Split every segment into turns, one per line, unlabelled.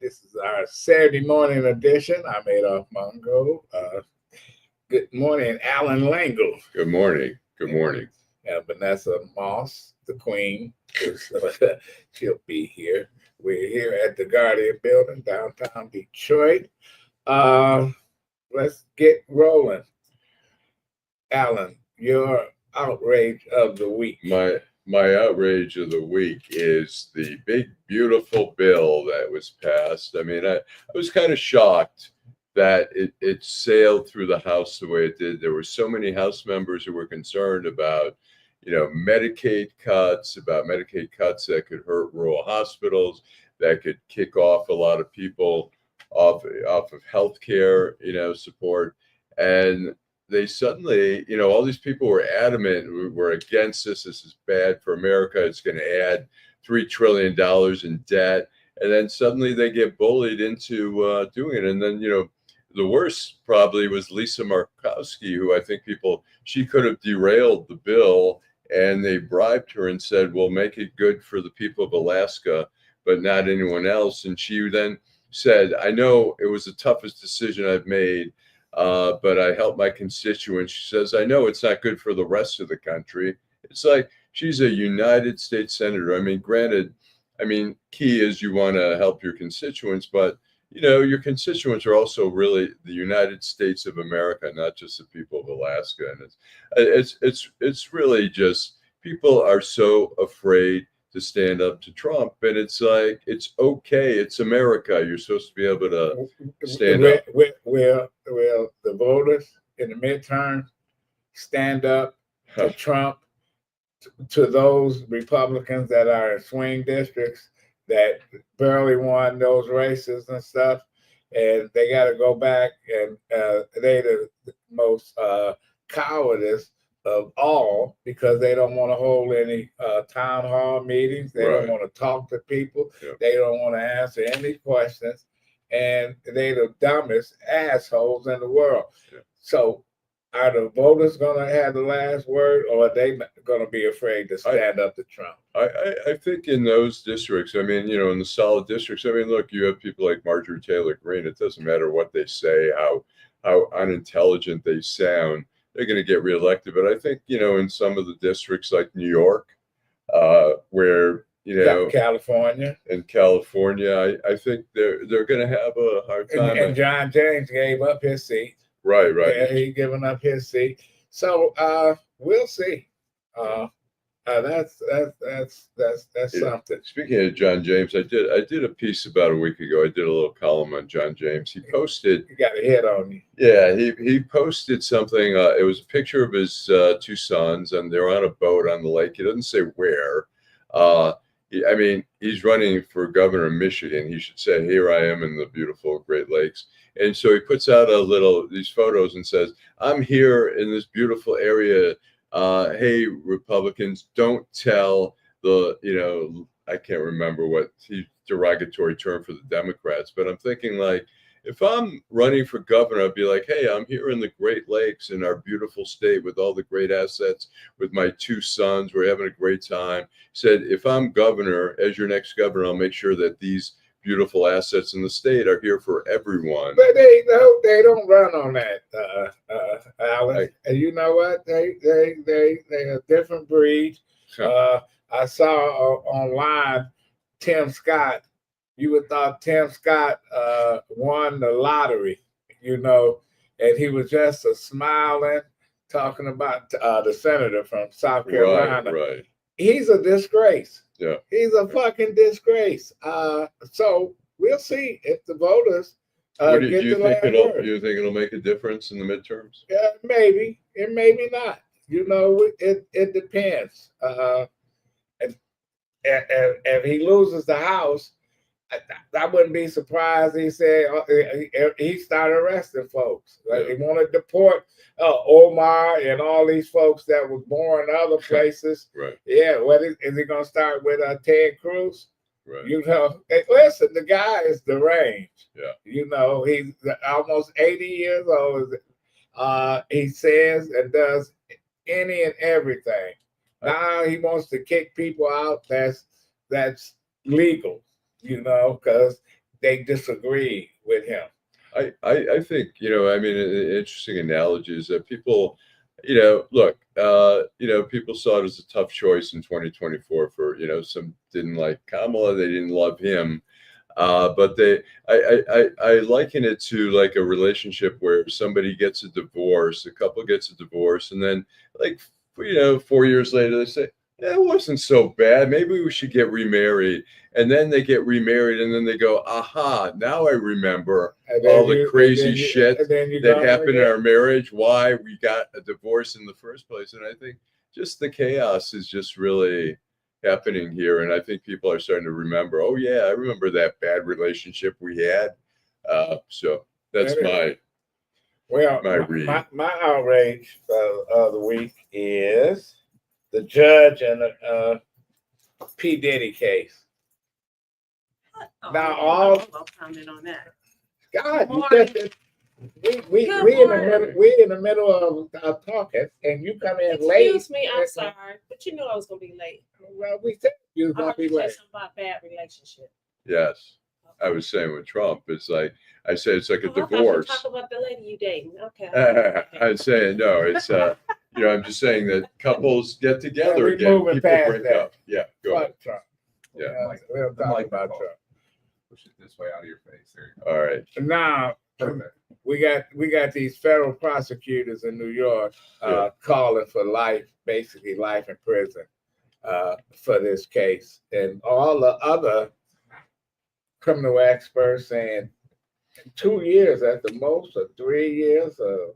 This is our Saturday morning edition. I'm Adolph Mongo. Good morning, Allan Lengel.
Good morning. Good
And
morning.
Vanessa Moss, the Queen. She'll be here. We're here at the Guardian Building, downtown Detroit. Uh, let's get rolling. Allan, your outrage of the week.
My outrage of the week is the big beautiful bill that was passed. I was kind of shocked that it sailed through the House the way it did. There were so many House members who were concerned about, Medicaid cuts, that could hurt rural hospitals, that could kick off a lot of people off of health care, support. And they suddenly, all these people were adamant, we're against this. This is bad for America. It's going to add $3 trillion in debt. And then suddenly they get bullied into doing it. And then, the worst probably was Lisa Murkowski, who I think she could have derailed the bill, and they bribed her and said, we'll make it good for the people of Alaska, but not anyone else. And she then said, I know it was the toughest decision I've made, but I help my constituents. She says, I know it's not good for the rest of the country. It's like she's a United States senator. Granted, key is you want to help your constituents, but your constituents are also really the United States of America, not just the people of Alaska. And it's really just people are so afraid to stand up to Trump, and it's like it's okay. It's America. You're supposed to be able to stand up.
Will the voters in the midterm stand up to Trump, to those Republicans that are in swing districts that barely won those races and stuff, and they got to go back and they the most cowardice of all, because they don't want to hold any town hall meetings. They don't want to talk to people. Yep. They don't want to answer any questions, and they're the dumbest assholes in the world. Yep. So are the voters going to have the last word, or are they going to be afraid to stand up to Trump?
I think in those districts, in the solid districts, look, you have people like Marjorie Taylor Greene. It doesn't matter what they say, how unintelligent they sound, they're going to get reelected. But I think, in some of the districts like New York, where,
California.
In California, I think they're going to have a hard time.
And John James gave up his seat.
Right.
Yeah, he's giving up his seat. So we'll see. That's something.
Speaking of John James, I did a piece about a week ago. I did a little column on John James. He posted.
He got a hit on you.
Yeah, he posted something. It was a picture of his two sons, and they're on a boat on the lake. He doesn't say where. He's running for governor of Michigan. He should say, "Here I am in the beautiful Great Lakes." And so he puts out these photos and says, "I'm here in this beautiful area. Hey, Republicans, don't tell I can't remember what derogatory term for the Democrats, but I'm thinking like, if I'm running for governor, I'd be like, hey, I'm here in the Great Lakes in our beautiful state with all the great assets with my two sons. We're having a great time. Said, if I'm governor, as your next governor, I'll make sure that these beautiful assets in the state are here for everyone."
But they don't run on that, Allan. And you know what? They a different breed. I saw online Tim Scott. You would thought Tim Scott won the lottery, and he was just smiling, talking about the senator from South Carolina.
Right.
He's a disgrace.
Yeah.
He's a fucking disgrace. So we'll see if the voters
do you think it'll make a difference in the midterms?
Yeah, maybe. And maybe not. It depends. And if he loses the House, I wouldn't be surprised. He said he started arresting folks. Like, he want to deport Omar and all these folks that was born in other places.
Right.
Yeah. What is he going to start with? Ted Cruz.
Right.
Listen, the guy is deranged.
Yeah.
He's almost 80 years old. He says and does any and everything. Now he wants to kick people out. That's legal. Because they disagree with him.
I think, I mean, an interesting analogy is that people, look, people saw it as a tough choice in 2024 for, some didn't like Kamala, they didn't love him. But I liken it to like a relationship where somebody gets a divorce, a couple gets a divorce, and then like, 4 years later, they say, yeah, it wasn't so bad. Maybe we should get remarried. And then they get remarried, and then they go, aha, now I remember all the crazy shit that happened in our marriage, why we got a divorce in the first place. And I think just the chaos is just really happening here. And I think people are starting to remember, oh, yeah, I remember that bad relationship we had. So that's my read.
My outrage of the week is the judge and the P. Diddy case. Now all
comment on that.
God, you said we in the middle of talking, and you come in late.
Excuse me, I'm sorry, but you knew I was gonna be late.
Well, we said you was gonna be late.
Something about bad relationship.
Yes, I was saying with Trump, it's like I said, it's like a
I thought
divorce.
you talk about the lady you dating. Okay.
I'm saying no, it's I'm just saying that couples get together
we're
again,
moving
people
past
break
that.
up. Yeah, go ahead.
Fuck Trump.
Yeah.
We'll talk about Trump.
Push it this way out of your face. There you
All right.
Now
go.
we got these federal prosecutors in New York calling for basically life in prison for this case, and all the other criminal experts saying 2 years at the most, or 3 years, or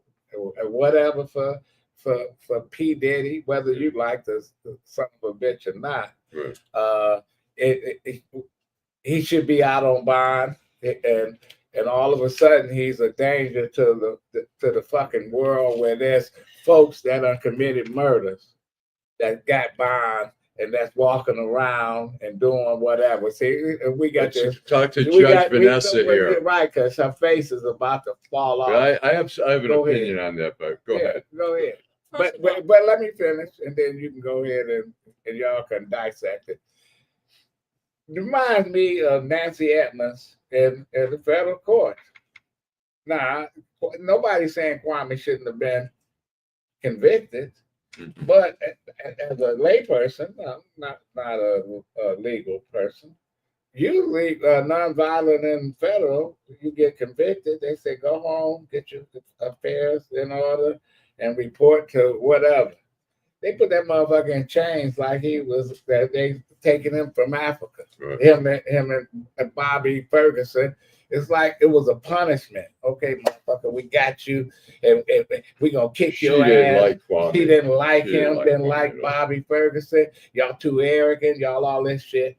whatever for P. Diddy, whether you like the son of a bitch or not.
Right.
He should be out on bond, and all of a sudden he's a danger to the fucking world, where there's folks that are committed murders that got bond and that's walking around and doing whatever. See, we got
Let's
this.
talk to Judge Vanessa here.
Right, because her face is about to fall off.
But I have an opinion on that, but go ahead.
Go ahead. But let me finish, and then you can go ahead and y'all can dissect it. Reminds me of Nancy Edmonds in the federal court. Now, nobody's saying Kwame shouldn't have been convicted, but as a layperson, not a legal person, usually nonviolent in federal, you get convicted, they say go home, get your affairs in order, and report to whatever. They put that motherfucker in chains like he was that they taking him from Africa.
Right.
Him and Bobby Ferguson. It's like it was a punishment. Okay, motherfucker, we got you, and we gonna kick your ass. He didn't like him. Didn't like Bobby Ferguson. Y'all too arrogant. Y'all all this shit.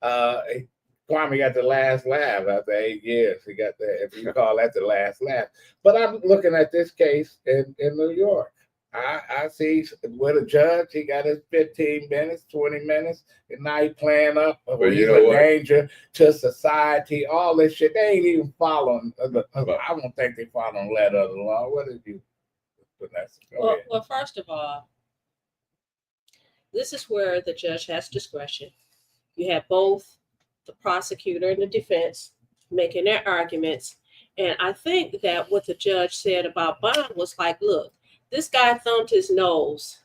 Kwame got the last laugh after 8 years. He got the, if you call that the last laugh. But I'm looking at this case in New York. I see with a judge, he got his 15 minutes, 20 minutes, and now he playing up. He's a danger to society, all this shit. They ain't even following. I don't think they following letter of the law. What did you, Vanessa?
Well, first of all, this is where the judge has discretion. You have both the prosecutor and the defense making their arguments. And I think that what the judge said about Bond was like, look, this guy thumbed his nose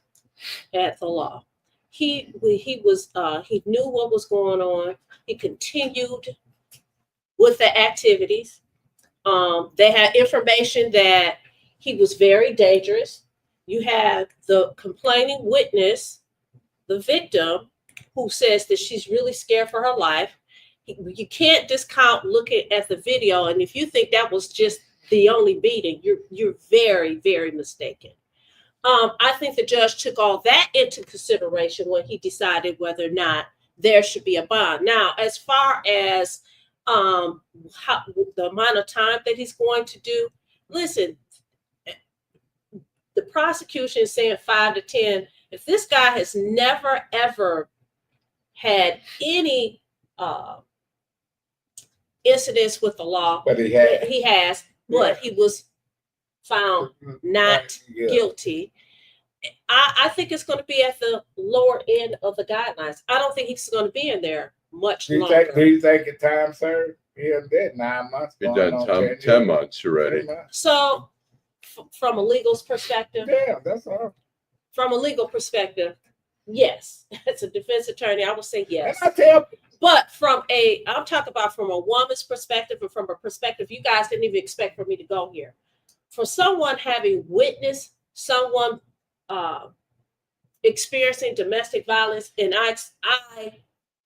at the law. He knew what was going on. He continued with the activities. They had information that he was very dangerous. You have the complaining witness, the victim, who says that she's really scared for her life. You can't discount looking at the video, and if you think that was just the only beating, you're very, very mistaken. I think the judge took all that into consideration when he decided whether or not there should be a bond. Now, as far as the amount of time that he's going to do, listen, the prosecution is saying 5 to 10. If this guy has never, ever had any incidents with the law,
but he has,
but he was found not guilty. I think it's going to be at the lower end of the guidelines. I don't think he's going to be in there much longer.
Do you think it's time served? He did 9 months.
He
going
done
on
10 months already.
10 months.
So, from a legal perspective,
Yeah, that's all.
from a legal perspective, yes, as a defense attorney, I would say yes.
And I tell
But I'm talking about from a woman's perspective and from a perspective you guys didn't even expect for me to go here. For someone having witnessed someone experiencing domestic violence, and I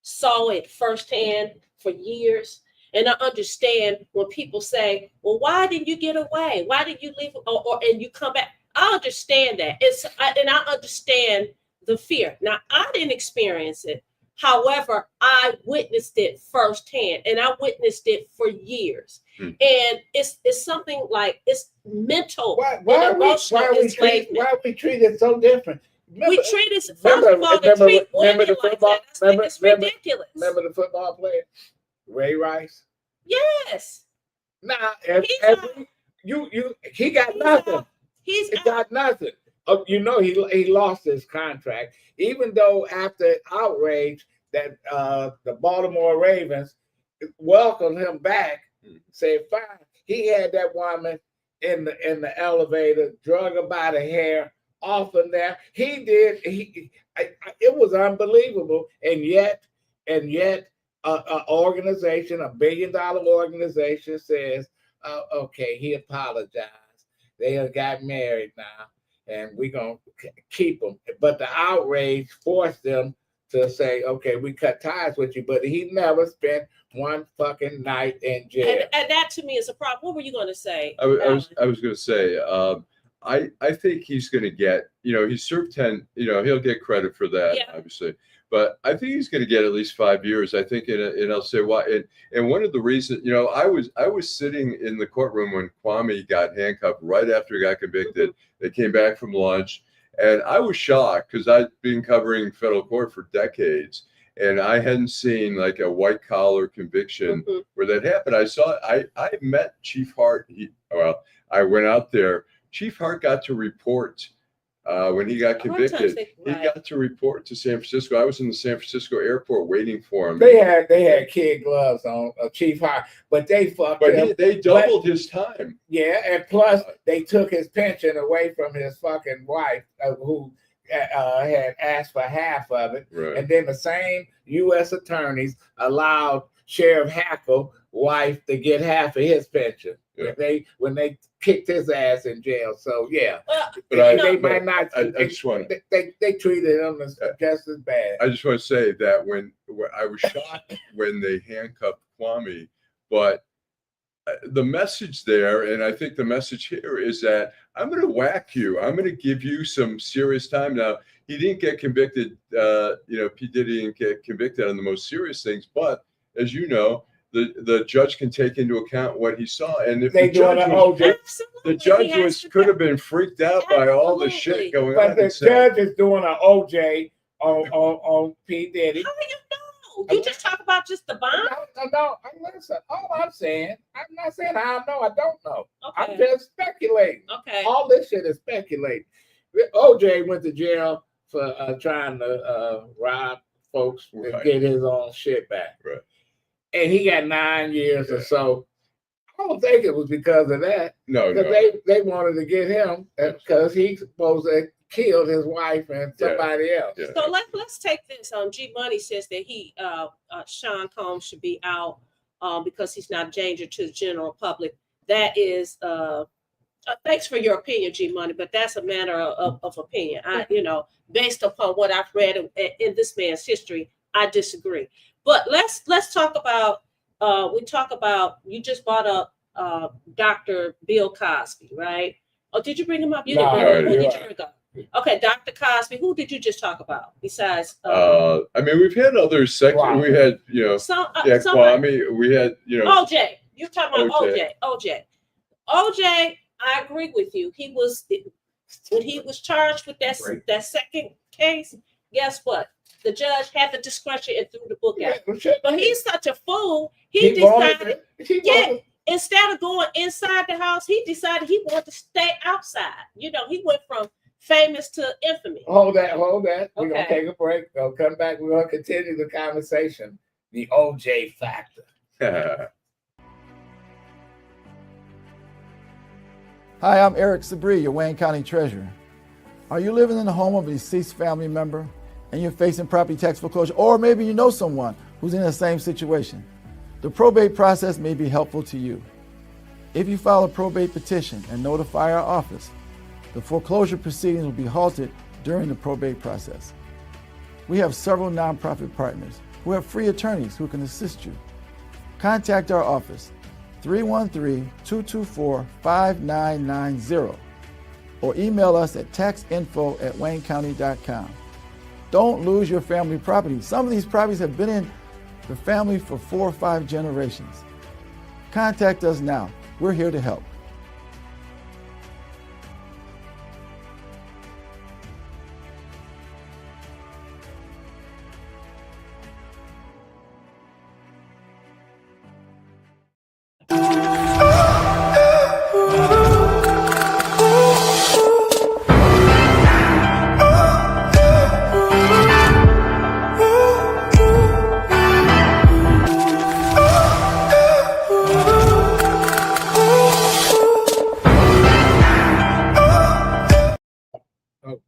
saw it firsthand for years, and I understand when people say, "Well, why didn't you get away? Why did you leave?" And you come back. I understand that. And I understand the fear. Now, I didn't experience it. However, I witnessed it firsthand, and I witnessed it for years. And it's something like it's mental and emotional enslavement.
Why are we treated so different?
We treat it, first of all, to treat women like that. I think it's ridiculous.
Remember the football player, Ray Rice?
Yes.
Nah, he got
He's
nothing.
out. He
got nothing. Oh, you know, he lost his contract, even though after outrage that the Baltimore Ravens welcomed him back, said fine. He had that woman in the elevator, drug her by the hair, off in there. It was unbelievable, and yet an organization, $1 billion organization, says, okay, he apologized. They have got married now, and we're going to keep them. But the outrage forced them to say, okay, we cut ties with you, but he never spent one fucking night in jail.
And that to me is a problem. What were you going to say?
I was going to say, I think he's going to get, he served 10, he'll get credit for that, obviously. But I think he's going to get at least 5 years. I think, and I'll say why. And one of the reasons, I was sitting in the courtroom when Kwame got handcuffed right after he got convicted. They came back from lunch, and I was shocked because I'd been covering federal court for decades, and I hadn't seen like a white collar conviction where that happened. I met Chief Hart. I went out there. Chief Hart got to report. When he got convicted, he got to report to San Francisco. I was in the San Francisco airport waiting for him.
They had kid gloves on, Chief Hart, but they fucked him.
They doubled his time.
Yeah, and plus they took his pension away from his fucking wife, who had asked for half of it.
Right.
And then the same U.S. attorneys allowed Sheriff Hackle's wife to get half of his pension. Yeah. When they kicked his ass in jail. So yeah, they treated him just as bad.
I just want to say that when I was shocked when they handcuffed Kwame, but the message there, and I think the message here is that I'm going to whack you. I'm going to give you some serious time. Now, he didn't get convicted. P. Diddy didn't get convicted on the most serious things, but as you know, the judge can take into account what he saw, and if the judge could have been freaked out by all the shit going on.
But the judge is doing an OJ on P. Diddy.
How do you know? You just talk about just the bond.
No. Listen, all I'm not saying I know. I don't know.
Okay.
I'm just speculating.
Okay.
All this shit is speculating. OJ went to jail for trying to rob folks and get his own shit back.
Right.
And he got 9 years or so. I don't think it was because of that.
No.
They wanted to get him because he's supposed to have killed his wife and somebody else.
Yeah.
So let's take this. G Money says that Sean Combs should be out because he's not a danger to the general public. That is thanks for your opinion, G Money, but that's a matter of opinion. Based upon what I've read in this man's history, I disagree. But let's talk about you just brought up Dr. Bill Cosby, right? Oh, did you bring him up? You didn't bring him up. Okay, Dr. Cosby. Who did you just talk about besides?
We've had other sections. Wow. We had Kwame. We had
OJ. You're talking about OJ. OJ. I agree with you. When he was charged with that second case. Guess what? The judge had the discretion and threw the book out. But he's such a fool. He decided, instead of going inside the house, he decided he wanted to stay outside. He went from famous to infamy. Hold that. We're going to take a break. We'll come back. We're going to continue the conversation. The OJ factor.
Hi, I'm Eric Sabri, your Wayne County Treasurer. Are you living in the home of a deceased family member and you're facing property tax foreclosure, or maybe you know someone who's in the same situation? The probate process may be helpful to you. If you file a probate petition and notify our office, the foreclosure proceedings will be halted during the probate process. We have several nonprofit partners who have free attorneys who can assist you. Contact our office, 313-224-5990, or email us at taxinfo@waynecounty.com. Don't lose your family property. Some of these properties have been in the family for 4 or 5 generations. Contact us now. We're here to help.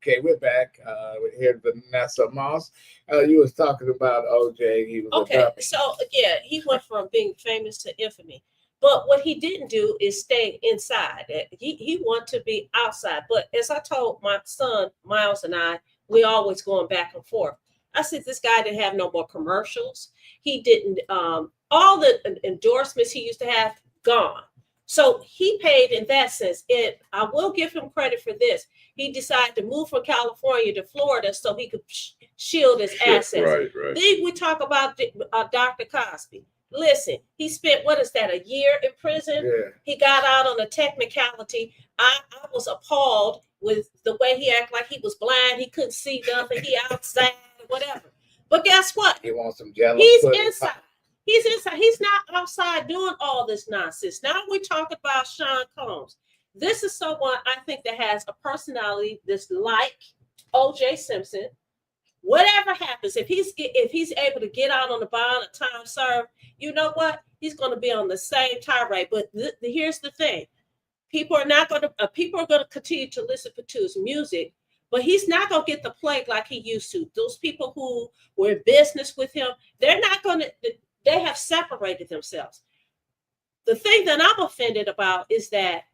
Okay, we're back. We're here with Vanessa Moss. You was talking about OJ. He was a
Okay,
dummy.
so yeah, he went from being famous to infamy. But what he didn't do is stay inside. He wanted to be outside. But as I told my son, Miles and I, we always going back and forth. I said, this guy didn't have no more commercials. He didn't, all the endorsements he used to have, gone. So he paid in that sense. I will give him credit for this. He decided to move from California to Florida so he could shield his assets.
Right.
Then we talk about Dr. Cosby. Listen, he spent, what is that, a year in prison?
Yeah.
He got out on a technicality. I was appalled with the way he acted like he was blind. He couldn't see nothing. He outside, whatever. But guess what?
He wants some jello.
He's
pudding.
inside. He's inside. He's not outside doing all this nonsense. Now we talk about Sean Combs. This is someone I think that has a personality that's like O.J. Simpson. Whatever happens, if he's able to get out on the bond of time served, you know what? He's going to be on the same tirade. But here's the thing: people are going to continue to listen to his music, but he's not going to get the plague like he used to. Those people who were in business with him, they're not going to. They have separated themselves. The thing that I'm offended about is that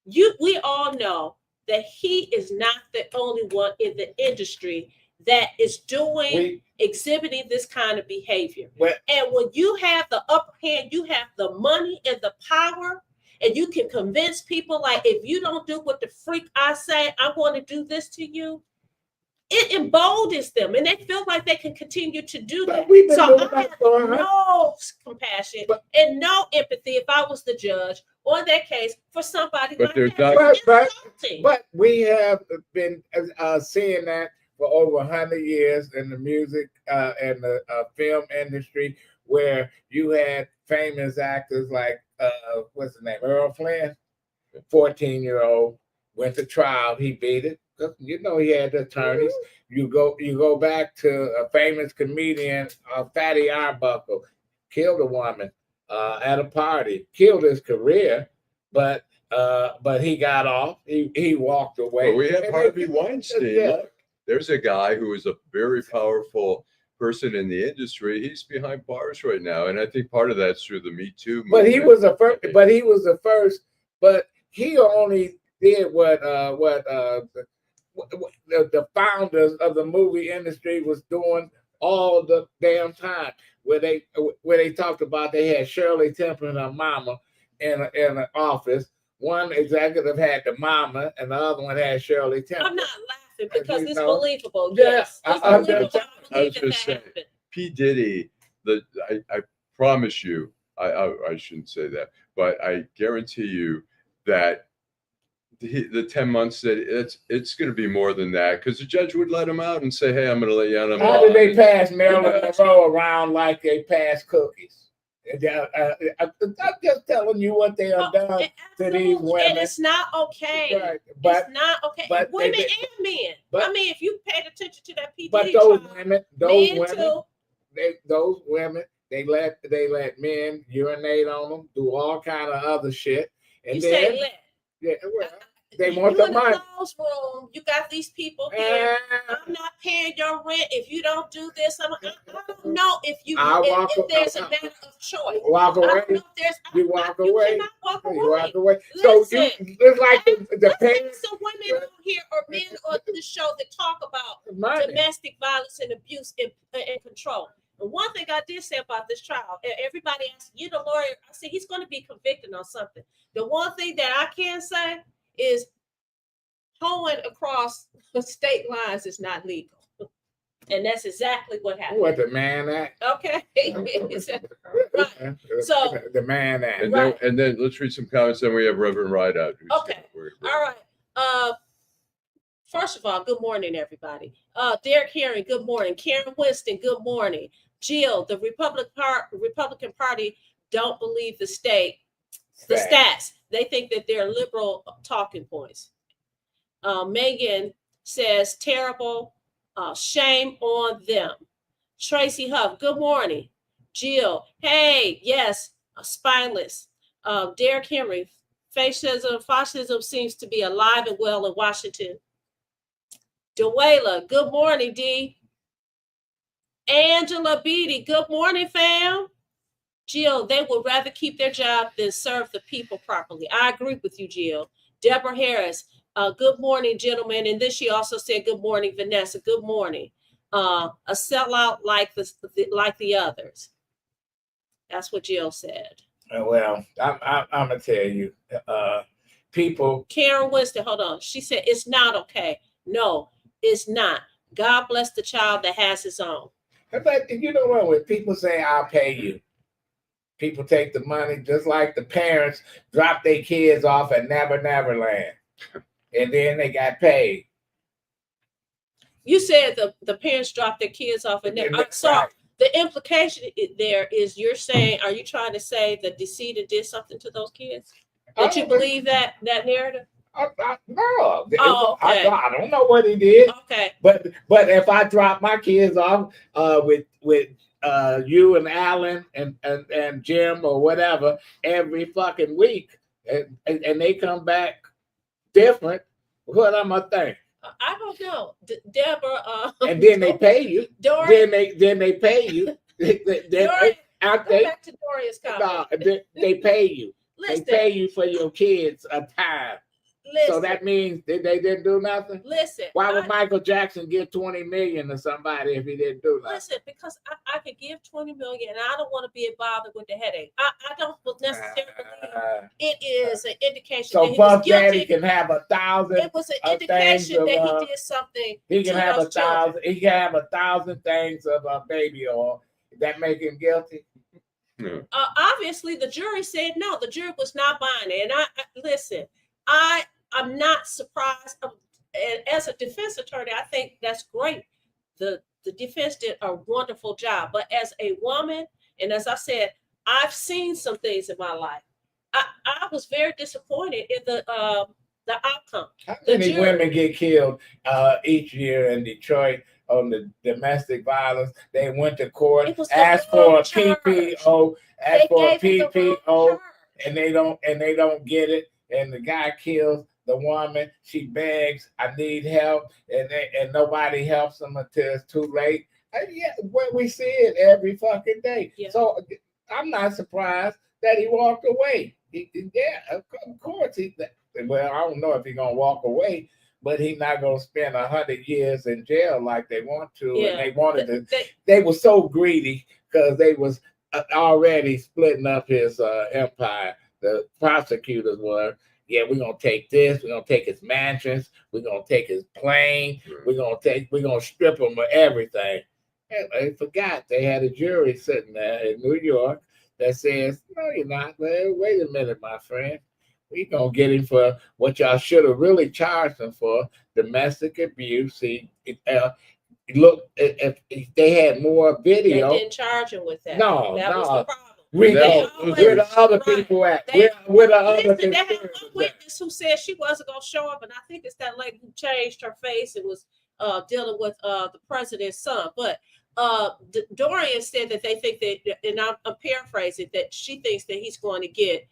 we all know that he is not the only one in the industry that is exhibiting this kind of behavior. And when you have the upper hand, you have the money and the power, and you can convince people, like, if you don't do what the freak I say, I'm going to do this to you. It emboldens them, and they feel like they can continue to do that. So I have no compassion and no empathy if I was the judge on that case for somebody like that.
But we have been seeing that for over 100 years in the music and the film industry, where you had famous actors like what's his name, Earl Flynn, 14-year-old, went to trial, he beat it. You know, he had attorneys. You go back to a famous comedian, Fatty Arbuckle, killed a woman at a party, killed his career, but he got off. He walked away.
Well, we have Harvey Weinstein.
Yeah.
Look, there's a guy who is a very powerful person in the industry. He's behind bars right now, and I think part of that's through the Me Too movement.
But he was the first. But he only did what the founders of the movie industry was doing all the damn time, where they talked about they had Shirley Temple and her mama in an office. One executive had the mama, and the other one had Shirley Temple.
I'm not laughing because it's believable.
Yes,
I was
just saying, P. Diddy. I promise you, I shouldn't say that, but I guarantee you that the 10 months that it's going to be more than that, because the judge would let him out and say, "Hey, I'm going to let you out."
How did they pass Marilyn Monroe around like they pass cookies? I'm just telling you what they have done to these women.
And it's not okay.
Right.
It's not okay.
But
women and men. I mean, if you paid attention to that PG,
but those women, they let men urinate on them, do all kind of other shit. And
you
then,
say let.
Yeah, well, They want
you
the
in
money.
the closed room. You got these people here. I'm not paying your rent if you don't do this. I don't know if there's a matter of choice.
Walk
I
away.
don't know if there's.
You walk
You
away.
cannot walk away.
You walk away.
Listen,
It's like the
let's
parents.
have some women on here or men on this show that talk about
Money.
domestic violence and abuse and control. And one thing I did say about this trial, everybody asked, you the lawyer, I said he's going to be convicted on something. The one thing that I can say is hoeing across state lines is not legal. And that's exactly what happened.
What the Man Act?
Okay. Right. So
the Man Act.
And then let's read some comments. Then we have Reverend Rideout.
Okay. All right. First of all, good morning, everybody. Derek Herring, good morning. Karen Winston, good morning. Jill, the Republican Party don't believe the stats. They think that they're liberal talking points. Megan says, terrible. Shame on them. Tracy Huff, good morning. Jill, yes, spineless. Derek Henry, fascism seems to be alive and well in Washington. Dewayla, good morning, D. Angela Beatty, good morning, fam. Jill, they would rather keep their job than serve the people properly. I agree with you, Jill. Deborah Harris, good morning, gentlemen. And then she also said, good morning, Vanessa. Good morning. A sellout like the others. That's what Jill said.
Well, I'm gonna tell you, people.
Karen Winston, hold on. She said it's not okay. No, it's not. God bless the child that has his own.
But you know what? When people say I'll pay you, people take the money just like the parents drop their kids off at Never Land, and then they got paid.
You said the parents dropped their kids off and I'm sorry. The implication there is you're saying, are you trying to say the decedent did something to those kids? Did you believe that narrative?
No.
Okay.
I don't know what he did.
Okay.
But if I drop my kids off with you and Allan and Jim or whatever every fucking week, and they come back different, what am I think?
I don't know, Deborah.
And then they pay you.
Dorian,
then they pay you.
Dorian, go back to Dorian's comment.
They pay you.
Listen,
they pay you for your kids a time.
Listen,
so that means they didn't do nothing.
Listen,
why would Michael Jackson give 20 million to somebody if he didn't do nothing?
Listen, because I could give 20 million and I don't want to be bothered with the headache. I don't necessarily believe it is an indication
so
that he was guilty.
Daddy can have 1,000.
It was an indication that he did something.
He can have 1,000. He can have 1,000 things of baby oil. That make him guilty?
No.
Obviously, the jury said no. The jury was not buying it. And I listen. I'm not surprised. And as a defense attorney, I think that's great. The defense did a wonderful job. But as a woman, and as I said, I've seen some things in my life. I was very disappointed in the outcome.
How many women get killed each year in Detroit on the domestic violence? They went to court, asked for a PPO, and they don't get it. And the guy kills the woman. She begs, "I need help," and nobody helps them until it's too late. We see it every fucking day. Yeah. So I'm not surprised that he walked away. Of course well, I don't know if he's gonna walk away, but he's not gonna spend 100 years in jail like they want to. Yeah. And they wanted they were so greedy because they was already splitting up his empire. The prosecutors were, we're gonna take this, we're gonna take his mansions, we're gonna take his plane, we're gonna strip him of everything. And they forgot they had a jury sitting there in New York that says, "No, you're not. Well, wait a minute, my friend. We're gonna get him for what y'all should have really charged him for, domestic abuse." Look, if they had more video,
they didn't charge him with that.
No,
that was the problem.
Where the other people at? Where the other people?
They had one witness who said she wasn't going to show up, and I think it's that lady who changed her face and was dealing with the president's son. But Dorian said that they think that, and I'm paraphrasing, that she thinks that he's going to get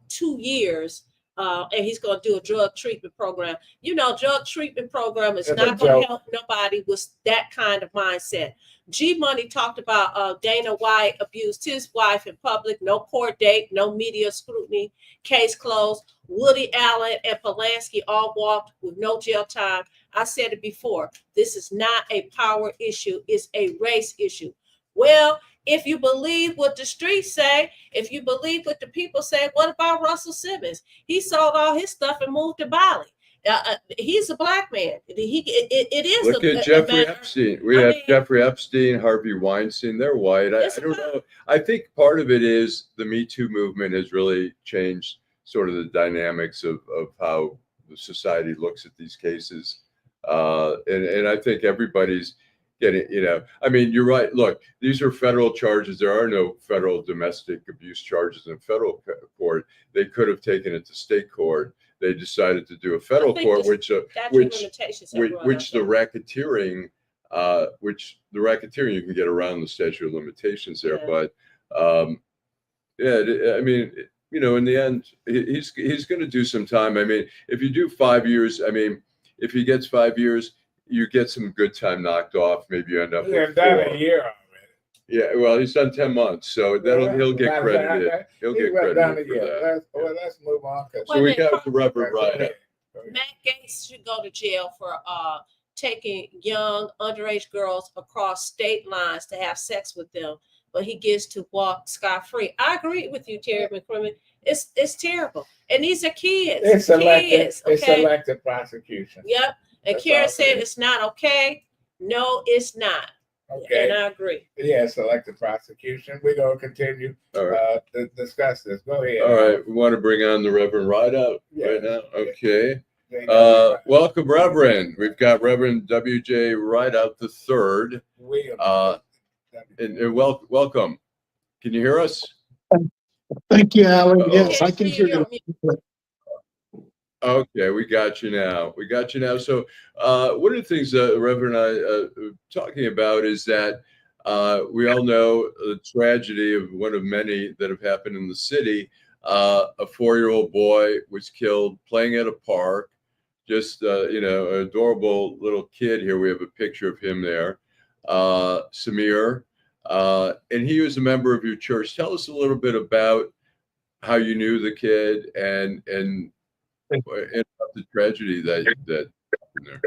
2 years and he's going to do a drug treatment program. You know, drug treatment program is
It's
not
a
going to
joke.
help nobody with that kind of mindset. G Money talked about Dana White abused his wife in public, no court date, no media scrutiny, case closed. Woody Allen and Polanski all walked with no jail time. I said it before. This is not a power issue. It's a race issue. Well, if you believe what the streets say, if you believe what the people say, what about Russell Simmons? He sold all his stuff and moved to Bali. He's a black man. It is.
Look at Jeffrey Epstein. We have
mean,
Jeffrey Epstein, Harvey Weinstein. They're white. I don't know. I think part of it is the Me Too movement has really changed sort of the dynamics of how the society looks at these cases. And I think everybody's getting, I mean, you're right. Look, these are federal charges. There are no federal domestic abuse charges in federal court. They could have taken it to state court. They decided to do a federal court, which the racketeering, you can get around the statute of limitations there.
Yeah.
But I mean, in the end, he's going to do some time. I mean, if you do 5 years, I mean, if he gets 5 years, you get some good time knocked off. Maybe you end up with 4.
A year already.
Yeah, well, he's done 10 months, so he'll get credited. He'll get credited for that.
Let's move on.
So we got the Reverend Rideout.
Matt Gaetz should go to jail for taking young underage girls across state lines to have sex with them, but he gets to walk scot-free. I agree with you, Terry McCrimmon. It's terrible, and these are kids.
It's selective prosecution.
Yep. And Karen said it's not okay. No, it's not.
Okay.
And I agree.
Yeah, selective prosecution. We're going to continue to discuss this. Go ahead.
All right. We want to bring on the Reverend Rideout right now. Okay. Welcome, Reverend. We've got Reverend W.J. Rideout III. And welcome. Can you hear us?
Thank you, Allan. Yes, I can hear you.
Okay, we got you now. So one of the things that Reverend and I are talking about is that we all know the tragedy of one of many that have happened in the city. A 4-year-old boy was killed playing at a park. Just, an adorable little kid here. We have a picture of him there, Samir. And he was a member of your church. Tell us a little bit about how you knew the kid and about the tragedy that happened there.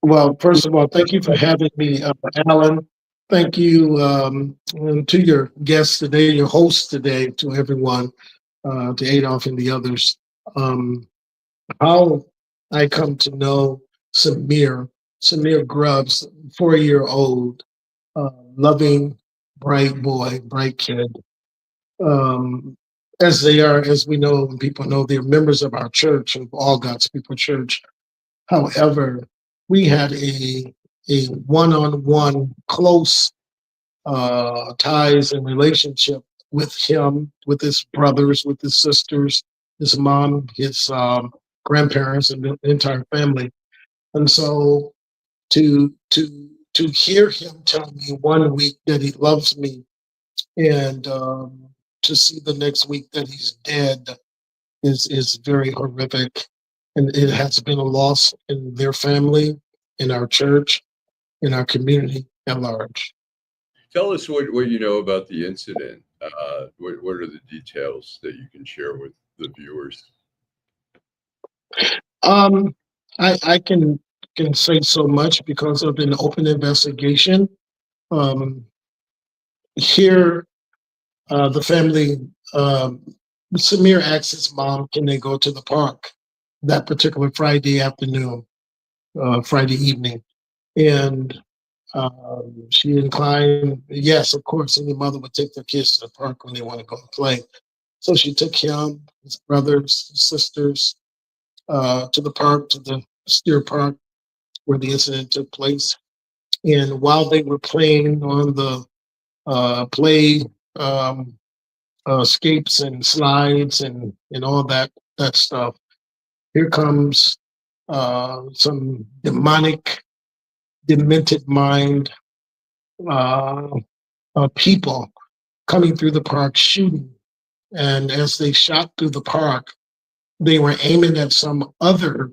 Well, first of all, thank you for having me, Allan. Thank you and to your guests today, your hosts today, to everyone, to Adolph and the others. How I come to know Samir Grubbs, 4-year-old, loving, bright boy, bright kid. As they are, as we know, and people know, they're members of our church, of All God's People Church. However, we had a one-on-one close ties and relationship with him, with his brothers, with his sisters, his mom, his grandparents, and the entire family. And so to hear him tell me one week that he loves me, and to see the next week that he's dead is very horrific. And it has been a loss in their family, in our church, in our community at large.
Tell us what you know about the incident. What are the details that you can share with the viewers?
I can say so much because of an open investigation. Here, the family, Samir asked his mom, can they go to the park that particular Friday afternoon, Friday evening? And she inclined, yes, of course, any mother would take their kids to the park when they want to go and play. So she took him, his brothers, his sisters, to the park, to the Steer Park, where the incident took place. And while they were playing on the escapes and slides and all that stuff, here comes some demonic, demented mind people coming through the park, shooting And as they shot through the park, they were aiming at some other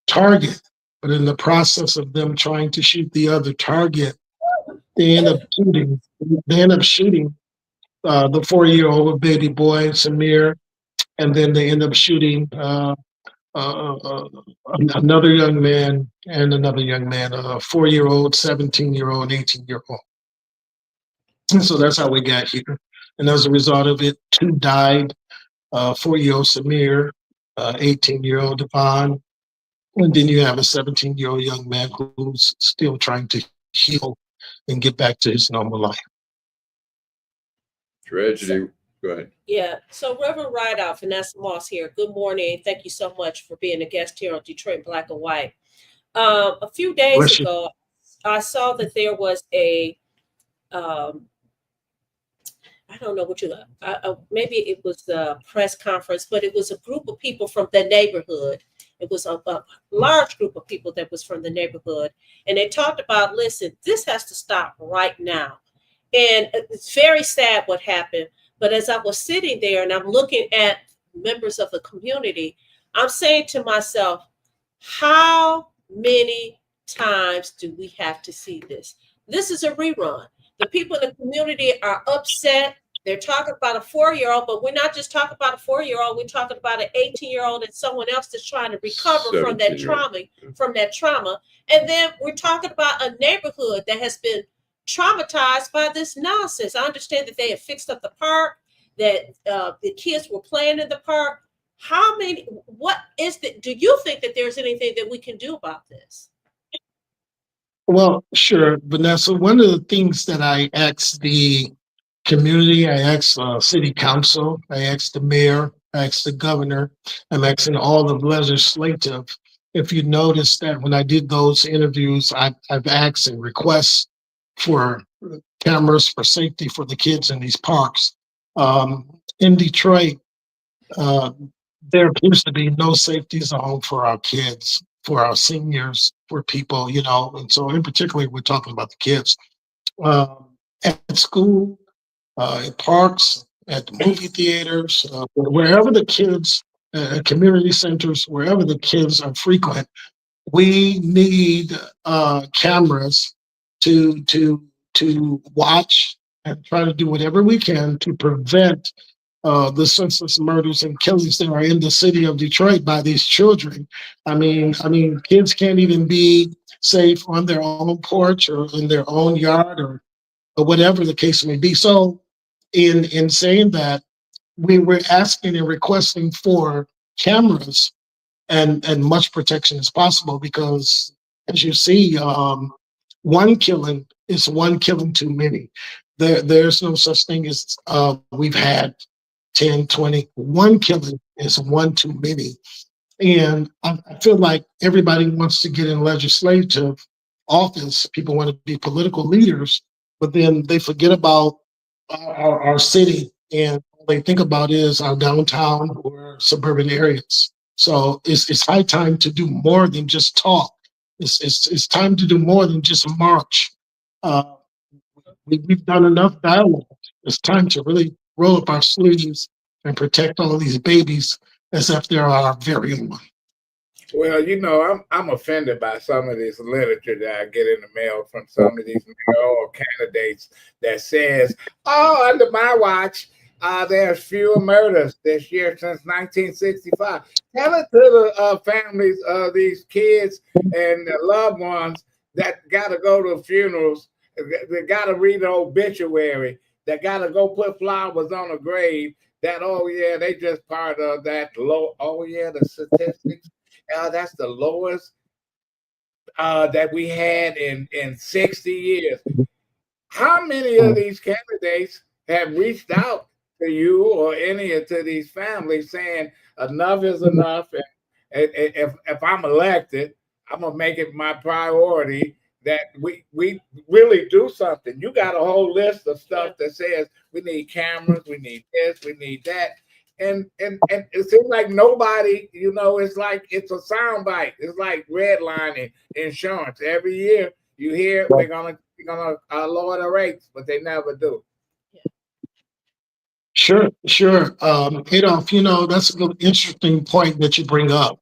target. But in the process of them trying to shoot the other target, they end up shooting. They end up shooting the 4-year-old baby boy Samir, and then they end up shooting uh, uh, another young man and another young man, a 4-year-old, 17-year-old, 18-year-old. And so that's how we got here. And as a result of it, 2 died, 4-year-old Samir, 18-year-old Devon, and then you have a 17-year-old young man who's still trying to heal and get back to his normal life.
Tragedy. Go ahead.
Yeah. So Reverend Rideout, Vanessa Moss here. Good morning. Thank you so much for being a guest here on Detroit Black and White. A few days
Bless you.
ago, I saw that there was a, I don't know what you, maybe it was a press conference, but it was a group of people from the neighborhood. It was a large group of people that was from the neighborhood. And they talked about, listen, this has to stop right now. And it's very sad what happened. But as I was sitting there and I'm looking at members of the community, I'm saying to myself, how many times do we have to see this? This is a rerun. The people in the community are upset. They're talking about a 4-year-old, but we're not just talking about a 4-year-old. We're talking about an 18-year-old and someone else that's trying to recover from that trauma. And then we're talking about a neighborhood that has been traumatized by this nonsense. I understand that they have fixed up the park, that the kids were playing in the park. What is the, do you think that there's anything that we can do about this?
Well, sure, Vanessa. One of the things that I asked the community, I asked city council, I asked the mayor, I asked the governor, I'm asking all of legislative. If you notice that when I did those interviews, I've asked and requests for cameras for safety for the kids in these parks. In Detroit, there appears to be no safety zone for our kids, for our seniors, for people, and so in particular, we're talking about the kids. At school, in parks, at the movie theaters, wherever the kids, community centers, wherever the kids are frequent, we need cameras to watch and try to do whatever we can to prevent the senseless murders and killings that are in the city of Detroit by these children. I mean, kids can't even be safe on their own porch or in their own yard or whatever the case may be. So, in saying that, we were asking and requesting for cameras and much protection as possible because, as you see, one killing is one killing too many. There's no such thing as we've had 10, 20. One killing is one too many. And I feel like everybody wants to get in legislative office. People want to be political leaders, but then they forget about our city, and all they think about is our downtown or suburban areas. So it's high time to do more than just talk. It's time to do more than just march. We've done enough dialogue. It's time to really roll up our sleeves and protect all of these babies as if they're our very own.
Well, I'm offended by some of this literature that I get in the mail from some of these mayoral candidates that says, "Oh, under my watch, there's fewer murders this year since 1965." Tell it to the families of these kids and their loved ones that got to go to funerals, that got to read the obituary, that got to go put flowers on a grave. That, oh yeah, they just part of that low. Oh yeah, the statistics. That's the lowest that we had in 60 years. How many of these candidates have reached out to you or any of these families saying enough is enough? And if I'm elected, I'm gonna make it my priority that we really do something. You got a whole list of stuff that says we need cameras, we need this, we need that. And it seems like nobody, it's like it's a soundbite. It's like redlining insurance. Every year you hear we're gonna lower the rates, but they never do.
Sure, sure. Adolph, that's a good, interesting point that you bring up.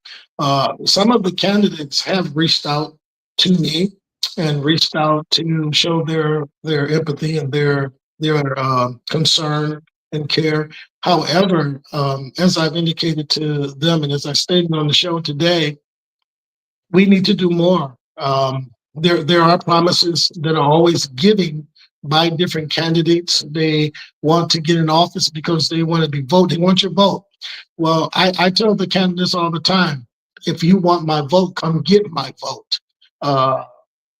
Some of the candidates have reached out to me and reached out to show their empathy and their concern and care. However, as I've indicated to them and as I stated on the show today, we need to do more. There are promises that are always giving by different candidates. They want to get in office because they want to be voted. They want your vote. Well, I tell the candidates all the time, if you want my vote, come get my vote. Uh,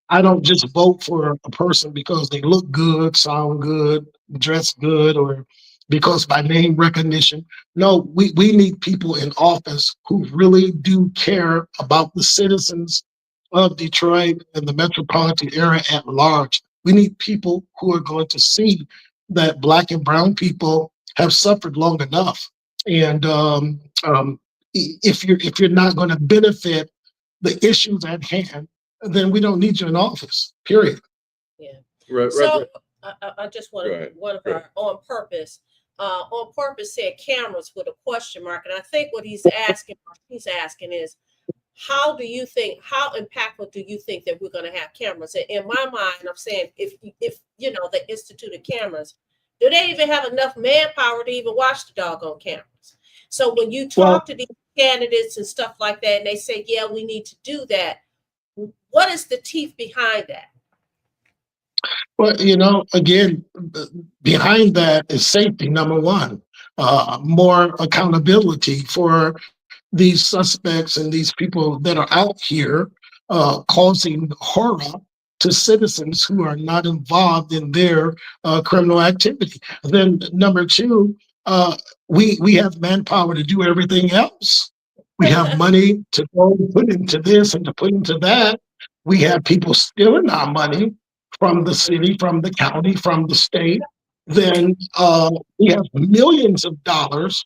I don't just vote for a person because they look good, sound good, dress good, or because by name recognition. No, we need people in office who really do care about the citizens of Detroit and the metropolitan area at large. We need people who are going to see that Black and brown people have suffered long enough. And if you're not going to benefit the issues at hand, then we don't need you in office, period.
Yeah.
Right,
So I just
Go
want
ahead.
one of
Go
our on purpose said cameras with a question mark. And I think what she's asking is, how impactful do you think that we're going to have cameras? In my mind, I'm saying if they instituted cameras, do they even have enough manpower to even watch the doggone cameras? So when you talk to these candidates and stuff like that, and they say, yeah, we need to do that, what is the teeth behind that?
Well, again, behind that is safety, number one. More accountability for these suspects and these people that are out here causing horror to citizens who are not involved in their criminal activity. Then number two, we have manpower to do everything else. We have money to go put into this and to put into that. We have people stealing our money from the city, from the county, from the state. Then we have millions of dollars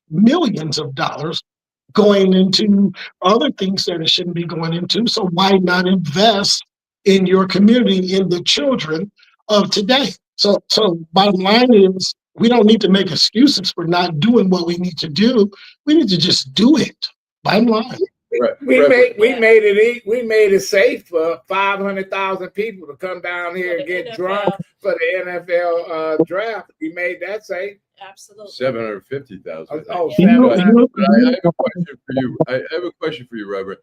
going into other things that it shouldn't be going into. So why not invest in your community, in the children of today? So bottom line is, we don't need to make excuses for not doing what we need to do. We need to just do it. Bottom line.
We made it safe for 500,000 people to come down here and get drunk for the NFL draft. We made that safe.
Absolutely.
750,000.
Oh,
I have a question for you. I have a question for you, Reverend.